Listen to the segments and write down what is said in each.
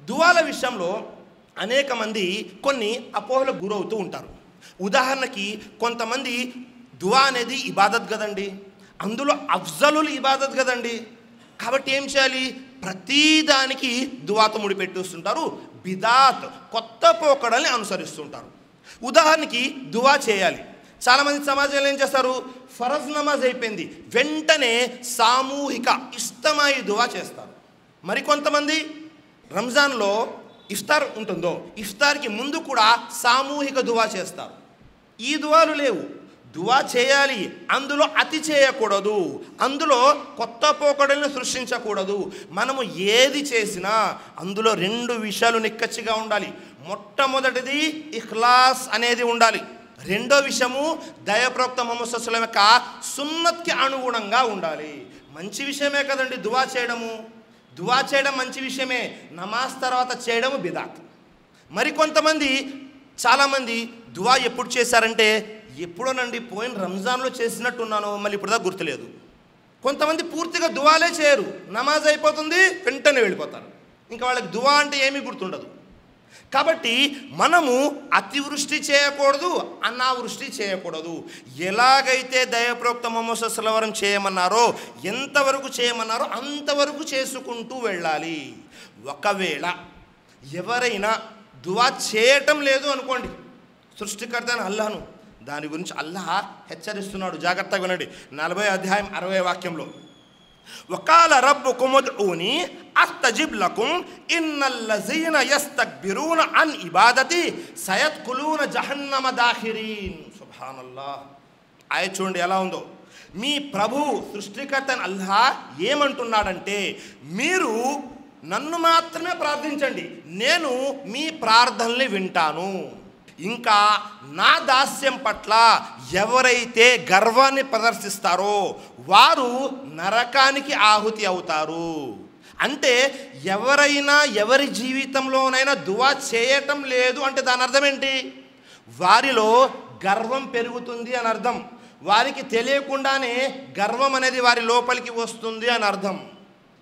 దువాల విషయంలో అనేక మంది కొన్ని అపోహలకు గురవుతూ ఉంటారు. ఉదాహరణకి కొంతమంది దువా అనేది ఇబాదత్ కదండి, అందులో అఫ్జలుల్ ఇబాదత్ కదండి, కాబట్టి ఏం చేయాలి, ప్రతిదానికి దువాతో ముడిపెట్టేస్తుంటారు. బిదాత్, కొత్త పోకడల్ని అనుసరిస్తుంటారు. ఉదాహరణకి దువా చేయాలి. చాలామంది సమాజంలో ఏం చేస్తారు, ఫరజ్ నమాజ్ అయిపోయింది వెంటనే సామూహిక ఇష్టమై దువా చేస్తారు. మరికొంతమంది రంజాన్లో ఇఫ్తార్ ఉంటుందో ఇఫ్తార్కి ముందు కూడా సామూహిక దువా చేస్తారు. ఈ దువాలు లేవు. దువా చేయాలి, అందులో అతి చేయకూడదు, అందులో కొత్త పోకడలను సృష్టించకూడదు. మనము ఏది చేసినా అందులో 2 విషయాలు నిక్కచ్చిగా ఉండాలి. మొట్టమొదటిది ఇఖ్లాస్ అనేది ఉండాలి. రెండో విషయము దైవప్రవక్త ముహమ్మద్ సల్లల్లాహు అలైహి వసల్లం యొక్క సున్నత్కి అనుగుణంగా ఉండాలి. మంచి విషయమే కదండి దువా చేయడము, దువా చేయడం మంచి విషయమే. నమాజ్ తర్వాత చేయడము బిదాత్. మరికొంతమంది చాలామంది దువా ఎప్పుడు చేశారంటే, ఎప్పుడోనండి పోయిన రంజాన్లో చేసినట్టున్నాను, మళ్ళీ ఇప్పుడు దాకా గుర్తులేదు. కొంతమంది పూర్తిగా దువాలే చేయరు, నమాజ్ అయిపోతుంది వెంటనే వెళ్ళిపోతారు, ఇంకా వాళ్ళకి దువా అంటే ఏమీ గుర్తుండదు. కాబట్టి మనము అతివృష్టి చేయకూడదు, అనావృష్టి చేయకూడదు. ఎలాగైతే దైవప్రవక్త ముహమ్మద్ సల్లల్లాహు అలైహి వసల్లం చేయమన్నారో, ఎంతవరకు చేయమన్నారో అంతవరకు చేసుకుంటూ వెళ్ళాలి. ఒకవేళ ఎవరైనా దువా చేయటం లేదు అనుకోండి, సృష్టికర్త అయిన అల్లాహ్ను, దాని గురించి అల్లాహ్ హెచ్చరిస్తున్నాడు, జాగ్రత్తగా వినండి. 40వ అధ్యాయం 60వ వాక్యంలో, వకాల రబ్బుకుమ్ ఉద్ఊని అస్తజిబ్ లకుమ్ ఇన్నల్లజీన యస్తక్బిరూన అన్ ఇబాదతి సయద్ఖులూన జహన్నమ దాఖిరీన్. సుబ్హానల్లాహ్. ఆయత చూడండి ఎలా ఉందో. మీ ప్రభు సృష్టికర్త అల్లాహ్ ఏమంటున్నాడంటే, మీరు నన్ను మాత్రమే ప్రార్థించండి, నేను మీ ప్రార్థనల్ని వింటాను. ఇంకా నా దాస్యం పట్ల ఎవరైతే గర్వాన్ని ప్రదర్శిస్తారో వారు నరకానికి ఆహుతి అవుతారు. అంటే ఎవరైనా ఎవరి జీవితంలోనైనా దువా చేయటం లేదు అంటే దాని అర్థం ఏంటి, వారిలో గర్వం పెరుగుతుంది అని అర్థం. వారికి తెలియకుండానే గర్వం అనేది వారి లోపలికి వస్తుంది అని అర్థం.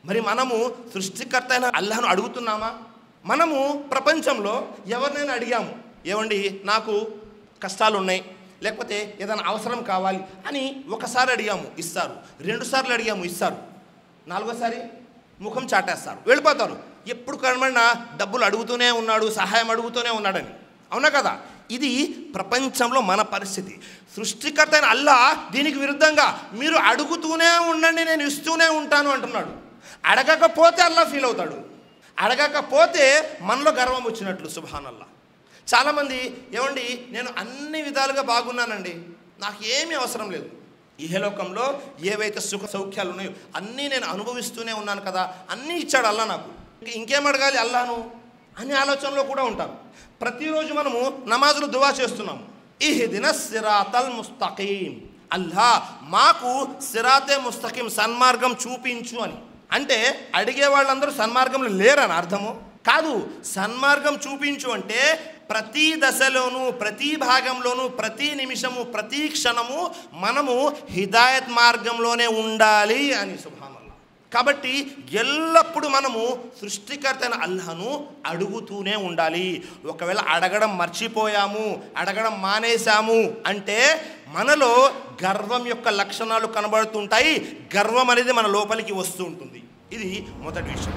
మరి మనము సృష్టికర్త అయిన అల్లాహ్ను అడుగుతున్నామా? మనము ప్రపంచంలో ఎవరినైనా అడిగాము, ఏమండి నాకు కష్టాలు ఉన్నాయి, లేకపోతే ఏదైనా అవసరం కావాలి అని ఒకసారి అడిగాము, ఇస్తారు. 2 సార్లు అడిగాము, ఇస్తారు. 4వసారి ముఖం చాటేస్తారు, వెళ్ళిపోతారు. ఎప్పుడు కనబడినా డబ్బులు అడుగుతూనే ఉన్నాడు, సహాయం అడుగుతూనే ఉన్నాడని. అవునా కదా? ఇది ప్రపంచంలో మన పరిస్థితి. సృష్టికర్త అయిన అల్లాహ్ దీనికి విరుద్ధంగా మీరు అడుగుతూనే ఉండండి, నేను ఇస్తూనే ఉంటాను అంటున్నాడు. అడగకపోతే అల్లాహ్ ఫీల్ అవుతాడు, అడగకపోతే మనలో గర్వం వచ్చినట్లు. సుబ్హానల్లాహ్. చాలామంది ఏమండి నేను అన్ని విధాలుగా బాగున్నానండి, నాకు ఏమీ అవసరం లేదు, ఇహలోకంలో ఏవైతే సుఖ సౌఖ్యాలు ఉన్నాయో అన్నీ నేను అనుభవిస్తూనే ఉన్నాను కదా, అన్నీ ఇచ్చాడు అల్లాహ్ నాకు, ఇంకేం అడగాలి అల్లాహ్ను అనే ఆలోచనలో కూడా ఉంటాం. ప్రతిరోజు మనము నమాజులు దువా చేస్తున్నాము, ఇహ్దిన సిరాతల్ ముస్తఖీం, అల్లాహ్ మాకు సిరాతే ముస్తఖీం సన్మార్గం చూపించు అని. అంటే అడిగే వాళ్ళందరూ సన్మార్గంలో లేరని అర్థము కాదు. సన్మార్గం చూపించు అంటే ప్రతి దశలోనూ, ప్రతి భాగంలోనూ, ప్రతి నిమిషము, ప్రతి క్షణము మనము హిదాయత్ మార్గంలోనే ఉండాలి అని. సుబ్హానల్లాహ్. కాబట్టి ఎల్లప్పుడూ మనము సృష్టికర్త అయిన అల్లాహ్ను అడుగుతూనే ఉండాలి. ఒకవేళ అడగడం మర్చిపోయాము, అడగడం మానేశాము అంటే మనలో గర్వం యొక్క లక్షణాలు కనబడుతుంటాయి, గర్వం అనేది మన లోపలికి వస్తూ ఉంటుంది. ఇది మొదటి విషయం.